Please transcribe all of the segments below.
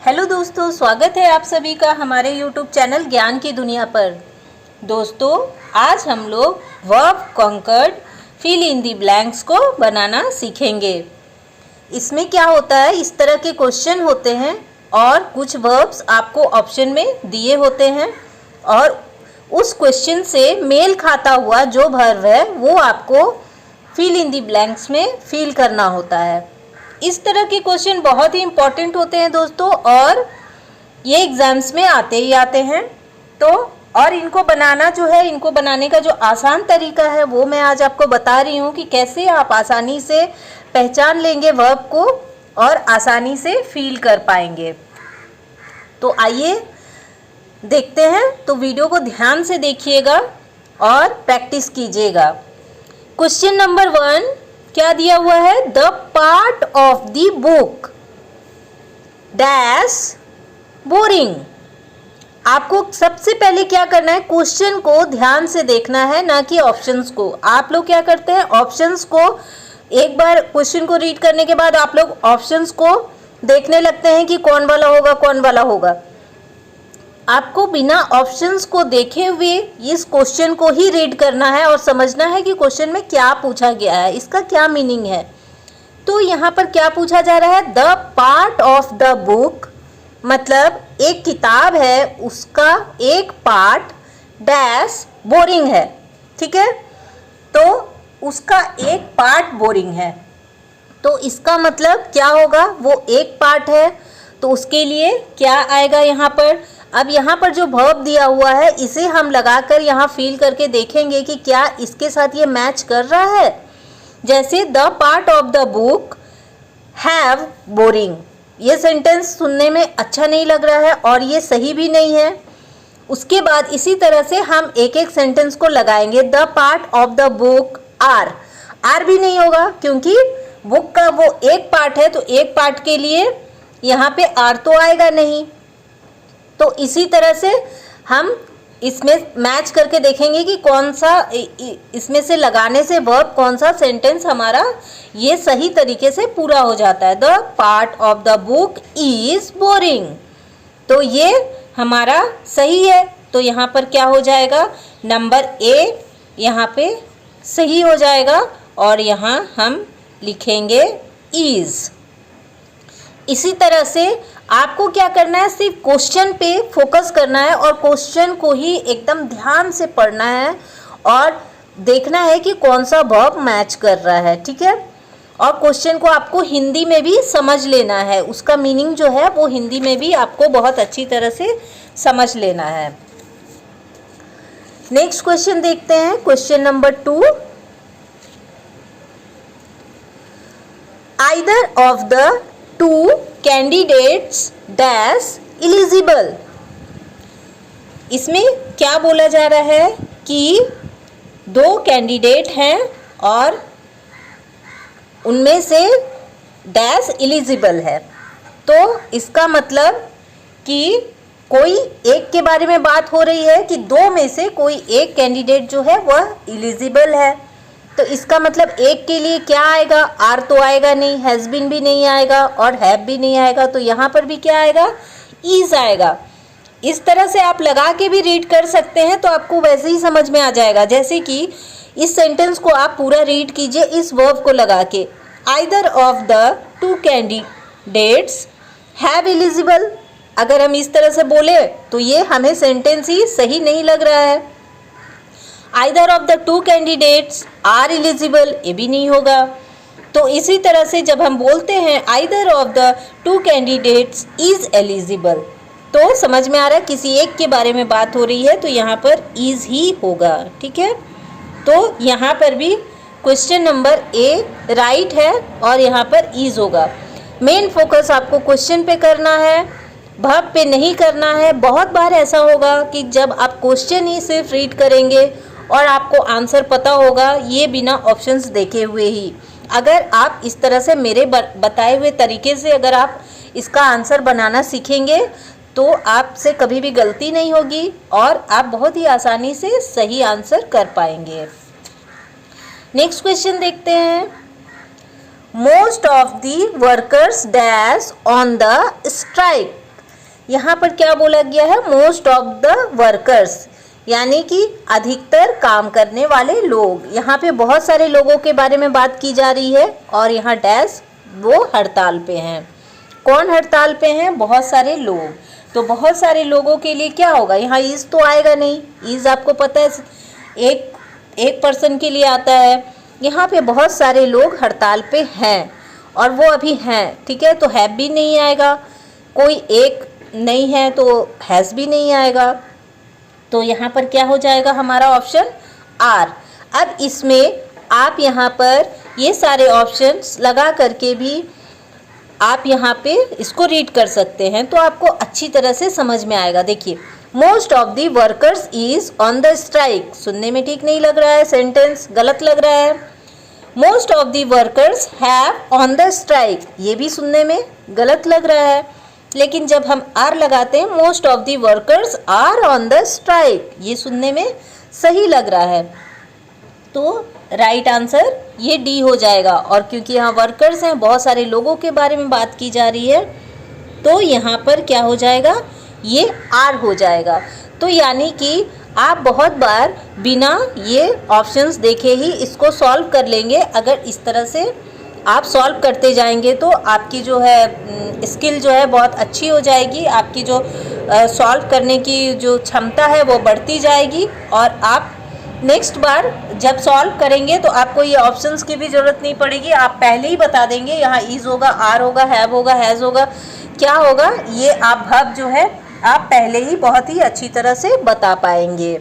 Hello दोस्तों, स्वागत है आप सभी का हमारे YouTube चैनल ज्ञान की दुनिया पर। दोस्तों, आज हम लोग verb concord fill in the blanks को बनाना सीखेंगे। इसमें क्या होता है, इस तरह के क्वेश्चन होते हैं और कुछ वर्ब्स आपको ऑप्शन में दिए होते हैं और उस क्वेश्चन से मेल खाता हुआ जो वर्ब है वो आपको फिल इन दी ब्लैंक्स में फिल करना होता है। इस तरह के क्वेश्चन बहुत ही इम्पोर्टेंट होते हैं दोस्तों, और ये एग्ज़ाम्स में आते ही आते हैं। तो और इनको बनाना जो है, इनको बनाने का जो आसान तरीका है वो मैं आज आपको बता रही हूँ कि कैसे आप आसानी से पहचान लेंगे वर्ब को और आसानी से फील कर पाएंगे। तो आइए देखते हैं। तो वीडियो को ध्यान से देखिएगा और प्रैक्टिस कीजिएगा। क्वेश्चन नंबर 1 क्या दिया हुआ है, the part of the book dash boring. आपको सबसे पहले क्या करना है, क्वेश्चन को ध्यान से देखना है, ना कि ऑप्शंस को। आप लोग क्या करते हैं, ऑप्शंस को एक बार क्वेश्चन को रीड करने के बाद आप लोग ऑप्शंस को देखने लगते हैं कि कौन वाला होगा कौन वाला होगा। आपको बिना ऑप्शंस को देखे हुए इस क्वेश्चन को ही रीड करना है और समझना है कि क्वेश्चन में क्या पूछा गया है, इसका क्या मीनिंग है। तो यहाँ पर क्या पूछा जा रहा है, the part of the book, मतलब एक किताब है उसका एक पार्ट डैश बोरिंग है। ठीक है, तो उसका एक पार्ट बोरिंग है, तो इसका मतलब क्या होगा, वो एक पार्ट है तो उसके लिए क्या आएगा यहाँ पर। अब यहाँ पर जो वर्ब दिया हुआ है इसे हम लगाकर यहाँ फील करके देखेंगे कि क्या इसके साथ ये मैच कर रहा है। जैसे the part of the book have boring, ये सेंटेंस सुनने में अच्छा नहीं लग रहा है और ये सही भी नहीं है। उसके बाद इसी तरह से हम एक एक सेंटेंस को लगाएंगे। The part of the book are भी नहीं होगा क्योंकि बुक का वो एक पार्ट है, तो एक पार्ट के लिए यहाँ पे आर तो आएगा नहीं। तो इसी तरह से हम इसमें मैच करके देखेंगे कि कौन सा इसमें से लगाने से वर्ब कौन सा सेंटेंस हमारा ये सही तरीके से पूरा हो जाता है। The part of the book is boring, तो ये हमारा सही है। तो यहाँ पर क्या हो जाएगा, नंबर ए यहाँ पे सही हो जाएगा और यहाँ हम लिखेंगे इज। इसी तरह से आपको क्या करना है, सिर्फ क्वेश्चन पे फोकस करना है और क्वेश्चन को ही एकदम ध्यान से पढ़ना है और देखना है कि कौन सा वर्ब मैच कर रहा है। ठीक है, और क्वेश्चन को आपको हिंदी में भी समझ लेना है, उसका मीनिंग जो है वो हिंदी में भी आपको बहुत अच्छी तरह से समझ लेना है। नेक्स्ट क्वेश्चन देखते हैं, question number 2, either of the two candidates dash eligible. इसमें क्या बोला जा रहा है कि दो कैंडिडेट हैं और उनमें से डैश एलिजिबल है। तो इसका मतलब कि कोई एक के बारे में बात हो रही है कि दो में से कोई एक कैंडिडेट जो है वह एलिजिबल है। तो इसका मतलब एक के लिए क्या आएगा, आर तो आएगा नहीं, हैज़ बीन भी नहीं आएगा और हैव भी नहीं आएगा। तो यहाँ पर भी क्या आएगा, इज आएगा। इस तरह से आप लगा के भी रीड कर सकते हैं तो आपको वैसे ही समझ में आ जाएगा। जैसे कि इस सेंटेंस को आप पूरा रीड कीजिए इस वर्ब को लगा के, either of the two candidates have eligible. अगर हम इस तरह से बोले तो ये हमें सेंटेंस ही सही नहीं लग रहा है। Either of the two candidates are eligible, ये भी नहीं होगा। तो इसी तरह से जब हम बोलते हैं either of the two candidates is eligible, तो समझ में आ रहा है किसी एक के बारे में बात हो रही है, तो यहाँ पर इज ही होगा। ठीक है, तो यहाँ पर भी क्वेश्चन नंबर ए राइट है और यहाँ पर इज होगा। मेन फोकस आपको क्वेश्चन पे करना है, वर्ब पे नहीं करना है। बहुत बार ऐसा होगा कि जब आप क्वेश्चन ही सिर्फ रीड करेंगे और आपको आंसर पता होगा ये बिना ऑप्शंस देखे हुए ही। अगर आप इस तरह से मेरे बताए हुए तरीके से अगर आप इसका आंसर बनाना सीखेंगे तो आपसे कभी भी गलती नहीं होगी और आप बहुत ही आसानी से सही आंसर कर पाएंगे। नेक्स्ट क्वेश्चन देखते हैं, most of the workers dash on the strike. यहाँ पर क्या बोला गया है, मोस्ट ऑफ द वर्कर्स, यानी कि अधिकतर काम करने वाले लोग। यहाँ पे बहुत सारे लोगों के बारे में बात की जा रही है और यहाँ डैश वो हड़ताल पे हैं। कौन हड़ताल पे हैं? बहुत सारे लोग। तो बहुत सारे लोगों के लिए क्या होगा, यहाँ इज तो आएगा नहीं, इज आपको पता है एक पर्सन के लिए आता है। यहाँ पे बहुत सारे लोग हड़ताल पे हैं और वो अभी हैं, ठीक है, तो हैव भी नहीं आएगा, कोई एक नहीं है तो हैज़ भी नहीं आएगा। तो यहाँ पर क्या हो जाएगा हमारा ऑप्शन आर। अब इसमें आप यहाँ पर ये सारे ऑप्शंस लगा करके भी आप यहाँ पे इसको रीड कर सकते हैं, तो आपको अच्छी तरह से समझ में आएगा। देखिए, most of the workers is on the strike, सुनने में ठीक नहीं लग रहा है, सेंटेंस गलत लग रहा है। Most of the workers have on the strike, ये भी सुनने में गलत लग रहा है। लेकिन जब हम आर लगाते हैं, most of the workers are on the strike, ये सुनने में सही लग रहा है। तो राइट आंसर ये डी हो जाएगा। और क्योंकि यहाँ वर्कर्स हैं, बहुत सारे लोगों के बारे में बात की जा रही है, तो यहाँ पर क्या हो जाएगा, ये आर हो जाएगा। तो यानी कि आप बहुत बार बिना ये ऑप्शंस देखे ही इसको सॉल्व कर लेंगे। अगर इस तरह से आप सॉल्व करते जाएंगे तो आपकी जो है स्किल जो है बहुत अच्छी हो जाएगी, आपकी जो सॉल्व करने की जो क्षमता है वो बढ़ती जाएगी। और आप नेक्स्ट बार जब सॉल्व करेंगे तो आपको ये ऑप्शंस की भी ज़रूरत नहीं पड़ेगी, आप पहले ही बता देंगे यहाँ इज होगा, आर होगा, हैव होगा, हैज़ होगा, क्या होगा, ये आप वर्ब जो है आप पहले ही बहुत ही अच्छी तरह से बता पाएंगे।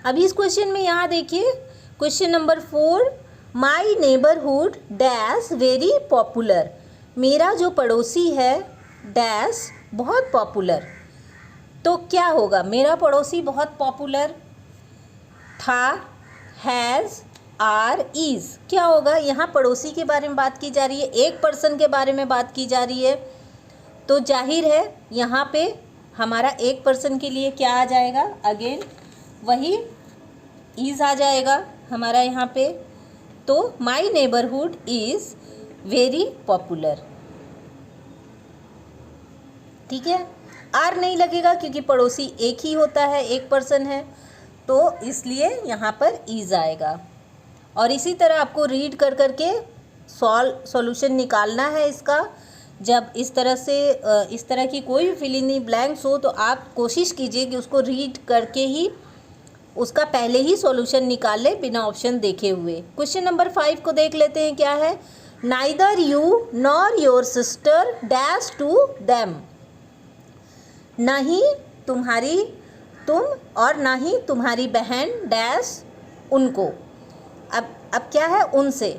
अभी इस क्वेश्चन में यहाँ देखिए, क्वेश्चन नंबर 4, माई नेबरहुड डैश वेरी पॉपुलर, मेरा जो पड़ोसी है डैश बहुत पॉपुलर। तो क्या होगा, मेरा पड़ोसी बहुत पॉपुलर था, हैज़, आर, इज़, क्या होगा, यहाँ पड़ोसी के बारे में बात की जा रही है, एक पर्सन के बारे में बात की जा रही है, तो जाहिर है यहाँ पे हमारा एक पर्सन के लिए क्या आ जाएगा, अगेन वही इज़ आ जाएगा हमारा यहाँ पे। तो माई नेबरहुड इज़ वेरी पॉपुलर, ठीक है। आर नहीं लगेगा क्योंकि पड़ोसी एक ही होता है, एक पर्सन है, तो इसलिए यहाँ पर इज़ आएगा। और इसी तरह आपको रीड कर करके सॉल्यूशन निकालना है इसका। जब इस तरह की कोई भी फिल इन द ब्लैंक्स हो तो आप कोशिश कीजिए कि उसको रीड करके ही उसका पहले ही सॉल्यूशन निकाल ले बिना ऑप्शन देखे हुए। क्वेश्चन नंबर 5 को देख लेते हैं, क्या है, neither you nor your sister dash to them, नहीं तुम्हारी तुम और ना ही तुम्हारी बहन डैश उनको। अब क्या है, उनसे,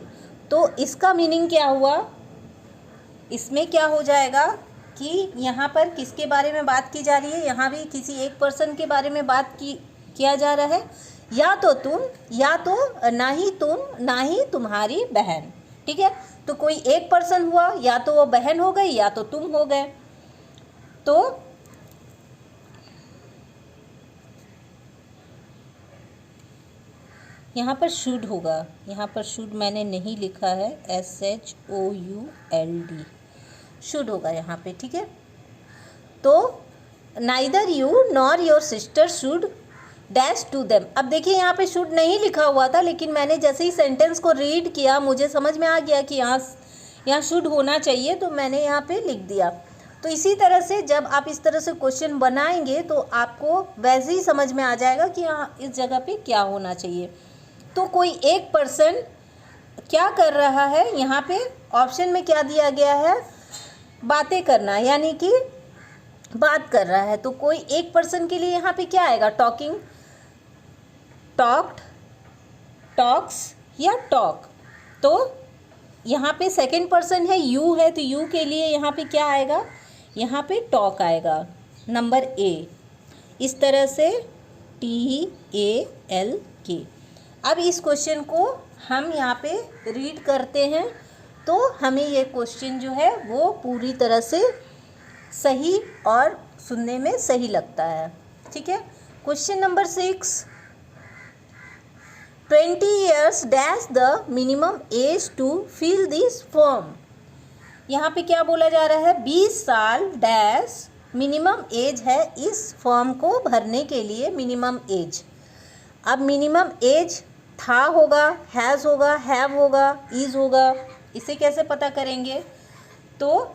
तो इसका मीनिंग क्या हुआ, इसमें क्या हो जाएगा कि यहाँ पर किसके बारे में बात की जा रही है, यहाँ भी किसी एक पर्सन के बारे में बात किया जा रहा है, या तो तुम, या तो ना ही तुम, ना ही तुम्हारी बहन, ठीक है। तो कोई एक पर्सन हुआ, या तो वो बहन हो गई या तो तुम हो गए। तो यहाँ पर शुड होगा, यहाँ पर शुड मैंने नहीं लिखा है, SHOULD, शुड होगा यहाँ पे, ठीक है। तो neither you nor your sister should dash to them. अब देखिए यहाँ पे शुड नहीं लिखा हुआ था, लेकिन मैंने जैसे ही सेंटेंस को रीड किया मुझे समझ में आ गया कि यहाँ शुड होना चाहिए, तो मैंने यहाँ पे लिख दिया। तो इसी तरह से जब आप इस तरह से क्वेश्चन बनाएंगे तो आपको वैसे ही समझ में आ जाएगा कि यहाँ इस जगह पे क्या होना चाहिए। तो कोई एक पर्सन क्या कर रहा है, यहाँ पे ऑप्शन में क्या दिया गया है, बातें करना, यानी कि बात कर रहा है। तो कोई एक पर्सन के लिए यहाँ पे क्या आएगा, टॉकिंग, टॉक्ड, टॉक्स या टॉक। तो यहाँ पे सेकंड पर्सन है, यू है, तो यू के लिए यहाँ पे क्या आएगा, यहाँ पे टॉक आएगा, नंबर ए, इस तरह से TALK। अब इस क्वेश्चन को हम यहाँ पे रीड करते हैं तो हमें ये क्वेश्चन जो है वो पूरी तरह से सही और सुनने में सही लगता है, ठीक है। Question number 6, 20 years dash the minimum age to fill this form. यहाँ पे क्या बोला जा रहा है, 20 साल डैश मिनिमम एज है इस फॉर्म को भरने के लिए, मिनिमम एज। अब मिनिमम एज था होगा, हैज़ होगा, हैव होगा, इज़ होगा, इसे कैसे पता करेंगे? तो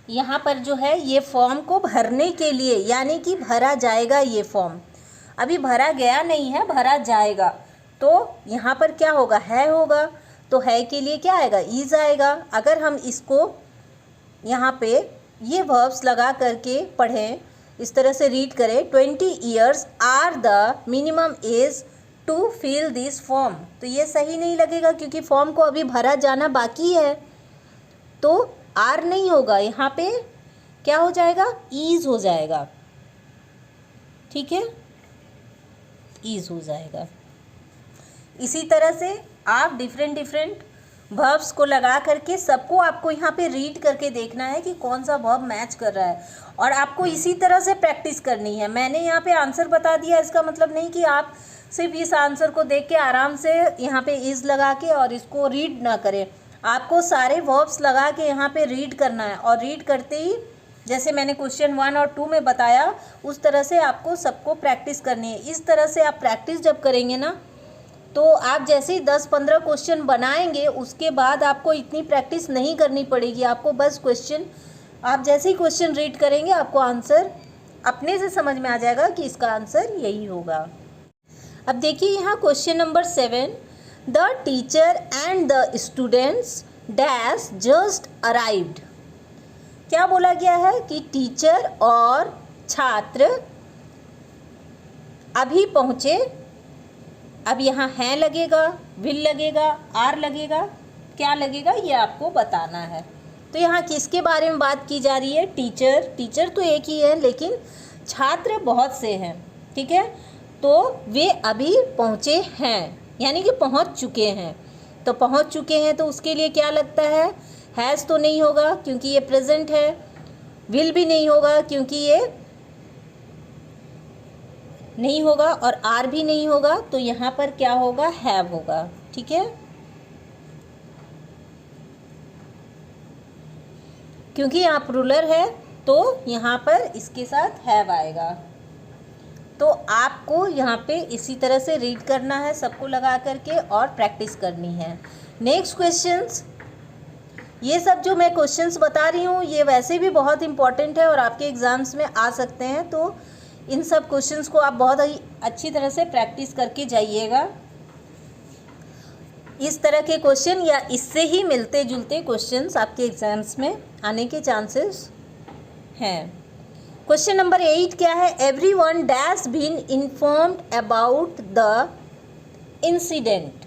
यहाँ पर जो है ये फॉर्म को भरने के लिए, यानी कि भरा जाएगा ये फॉर्म, अभी भरा गया नहीं है, भरा जाएगा। तो यहाँ पर क्या होगा, है होगा, तो है के लिए क्या आएगा, इज़ आएगा। अगर हम इसको यहाँ पे ये वर्ब्स लगा करके पढ़ें, इस तरह से रीड करें, 20 years are the minimum age to fill this form, तो ये सही नहीं लगेगा क्योंकि फॉर्म को अभी भरा जाना बाकी है। तो आर नहीं होगा, यहाँ पे क्या हो जाएगा, ईज हो जाएगा। ठीक है, ईज हो जाएगा। इसी तरह से आप डिफरेंट वर्ब्स को लगा करके सबको आपको यहाँ पे रीड करके देखना है कि कौन सा वर्ब मैच कर रहा है, और आपको इसी तरह से प्रैक्टिस करनी है। मैंने यहाँ पे आंसर बता दिया, इसका मतलब नहीं कि आप सिर्फ इस आंसर को देख के आराम से यहाँ पे इज़ लगा के और इसको रीड ना करें। आपको सारे वर्ब्स लगा के यहाँ पे रीड करना है, और रीड करते ही जैसे मैंने क्वेश्चन 1 और 2 में बताया उस तरह से आपको सबको प्रैक्टिस करनी है। इस तरह से आप प्रैक्टिस जब करेंगे ना, तो आप जैसे ही 10-15 क्वेश्चन बनाएंगे उसके बाद आपको इतनी प्रैक्टिस नहीं करनी पड़ेगी। आपको बस क्वेश्चन, आप जैसे ही क्वेश्चन रीड करेंगे आपको आंसर अपने से समझ में आ जाएगा कि इसका आंसर यही होगा। अब देखिए यहाँ question number 7, the teacher and the students dash just arrived. क्या बोला गया है कि टीचर और छात्र अभी पहुँचे। अब यहाँ है लगेगा, विल लगेगा, आर लगेगा, क्या लगेगा ये आपको बताना है। तो यहाँ किसके बारे में बात की जा रही है, टीचर। टीचर तो एक ही है लेकिन छात्र बहुत से हैं, ठीक है। तो वे अभी पहुँचे हैं, यानी कि पहुँच चुके हैं। तो पहुँच चुके हैं तो उसके लिए क्या लगता है, हैज़ तो नहीं होगा क्योंकि ये प्रेजेंट है, विल भी नहीं होगा क्योंकि ये नहीं होगा, और आर भी नहीं होगा। तो यहाँ पर क्या होगा, हैव होगा। ठीक है, क्योंकि यहाँ प्लूरल है तो यहाँ पर इसके साथ हैव आएगा। तो आपको यहाँ पे इसी तरह से रीड करना है सबको लगा करके और प्रैक्टिस करनी है। नेक्स्ट क्वेश्चंस, ये सब जो मैं क्वेश्चंस बता रही हूँ ये वैसे भी बहुत इंपॉर्टेंट है और आपके एग्ज़ाम्स में आ सकते हैं। तो इन सब क्वेश्चंस को आप बहुत ही अच्छी तरह से प्रैक्टिस करके जाइएगा। इस तरह के क्वेश्चन या इससे ही मिलते जुलते क्वेश्चंस आपके एग्ज़ाम्स में आने के चांसेस हैं। क्वेश्चन नंबर 8 क्या है, everyone dash been informed about the incident.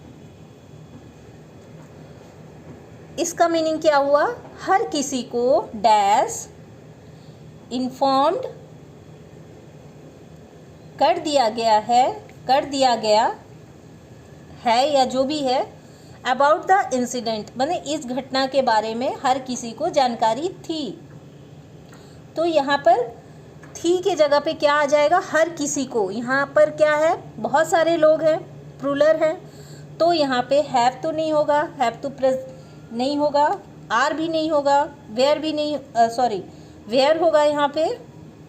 इसका मीनिंग क्या हुआ, हर किसी को डैश इन्फॉर्म्ड कर दिया गया है, कर दिया गया है या जो भी है, अबाउट द इंसिडेंट माने इस घटना के बारे में हर किसी को जानकारी थी। तो यहाँ पर थी के जगह पे क्या आ जाएगा, हर किसी को। यहाँ पर क्या है, बहुत सारे लोग हैं, प्लूरल हैं, तो यहाँ पे हैव तो नहीं होगा, हैव तो नहीं होगा, आर भी नहीं होगा, वेयर भी नहीं, सॉरी वेयर होगा यहाँ पे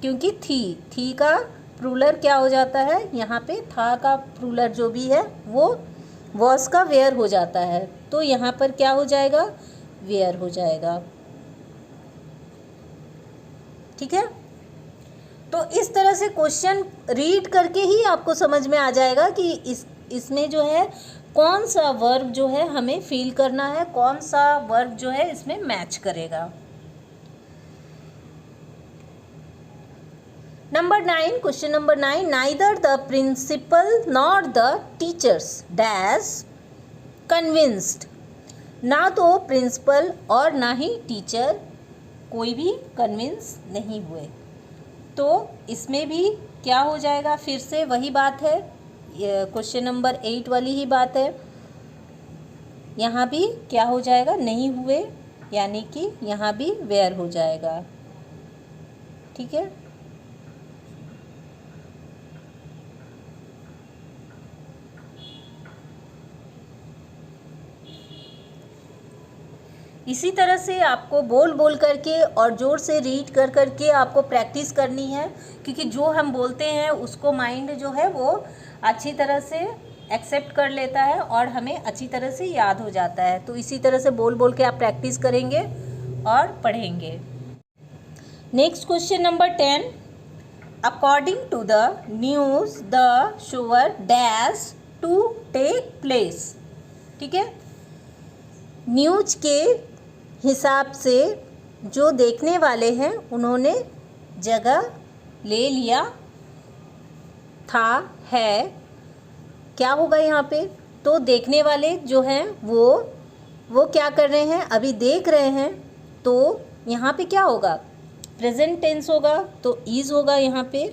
क्योंकि थी का प्लूरल क्या हो जाता है, यहाँ पे था का प्लूरल जो भी है वो वॉस का वेयर हो जाता है। तो यहाँ पर क्या हो जाएगा, वेयर हो जाएगा। ठीक है, तो इस तरह से क्वेश्चन रीड करके ही आपको समझ में आ जाएगा कि इसमें जो है कौन सा वर्ब जो है हमें फील करना है, कौन सा वर्ब जो है इसमें मैच करेगा। Number 9, question number 9, neither the principal nor the teachers dash convinced. ना तो प्रिंसिपल और ना ही टीचर कोई भी कन्विंस नहीं हुए। तो इसमें भी क्या हो जाएगा, फिर से वही बात है, क्वेश्चन नंबर 8 वाली ही बात है। यहाँ भी क्या हो जाएगा, नहीं हुए, यानी कि यहाँ भी वेयर हो जाएगा। ठीक है, इसी तरह से आपको बोल बोल करके और ज़ोर से रीड कर करके आपको प्रैक्टिस करनी है, क्योंकि जो हम बोलते हैं उसको माइंड जो है वो अच्छी तरह से एक्सेप्ट कर लेता है और हमें अच्छी तरह से याद हो जाता है। तो इसी तरह से बोल बोल के आप प्रैक्टिस करेंगे और पढ़ेंगे। Next question number 10, according to the news the shower dash to take place. ठीक है, न्यूज़ के हिसाब से जो देखने वाले हैं उन्होंने जगह ले लिया था है, क्या होगा यहाँ पे? तो देखने वाले जो हैं वो क्या कर रहे हैं? अभी देख रहे हैं, तो यहाँ पे क्या होगा? प्रेजेंट टेंस होगा, तो इज़ होगा यहाँ पे,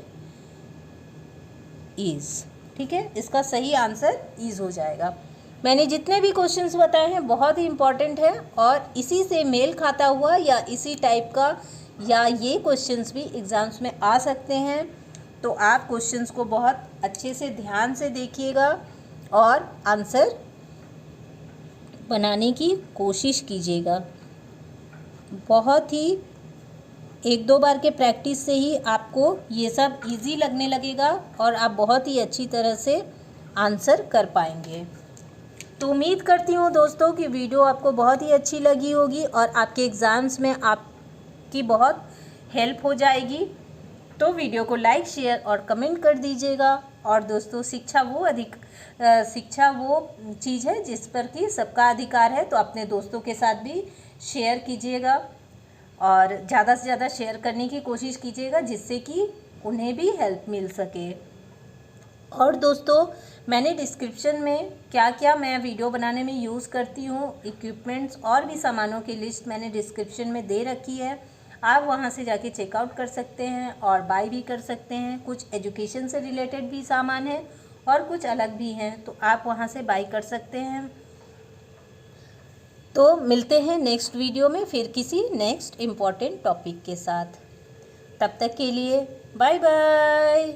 इज़। ठीक है, इसका सही आंसर इज़ हो जाएगा। मैंने जितने भी क्वेश्चंस बताए हैं बहुत ही इम्पॉर्टेंट है और इसी से मेल खाता हुआ या इसी टाइप का या ये क्वेश्चंस भी एग्ज़ाम्स में आ सकते हैं। तो आप क्वेश्चंस को बहुत अच्छे से ध्यान से देखिएगा और आंसर बनाने की कोशिश कीजिएगा। बहुत ही एक दो बार के प्रैक्टिस से ही आपको ये सब इजी लगने लगेगा और आप बहुत ही अच्छी तरह से आंसर कर पाएंगे। तो उम्मीद करती हूँ दोस्तों कि वीडियो आपको बहुत ही अच्छी लगी होगी और आपके एग्ज़ाम्स में आपकी बहुत हेल्प हो जाएगी। तो वीडियो को लाइक, शेयर और कमेंट कर दीजिएगा। और दोस्तों, शिक्षा वो चीज़ है जिस पर कि सबका अधिकार है, तो अपने दोस्तों के साथ भी शेयर कीजिएगा और ज़्यादा से ज़्यादा शेयर करने की कोशिश कीजिएगा जिससे कि उन्हें भी हेल्प मिल सके। और दोस्तों, मैंने डिस्क्रिप्शन में क्या क्या मैं वीडियो बनाने में यूज़ करती हूँ, इक्विपमेंट्स और भी सामानों की लिस्ट मैंने डिस्क्रिप्शन में दे रखी है। आप वहाँ से जाके चेकआउट कर सकते हैं और बाय भी कर सकते हैं। कुछ एजुकेशन से रिलेटेड भी सामान है और कुछ अलग भी हैं, तो आप वहाँ से बाय कर सकते हैं। तो मिलते हैं नेक्स्ट वीडियो में फिर किसी नेक्स्ट इम्पॉर्टेंट टॉपिक के साथ। तब तक के लिए बाय बाय।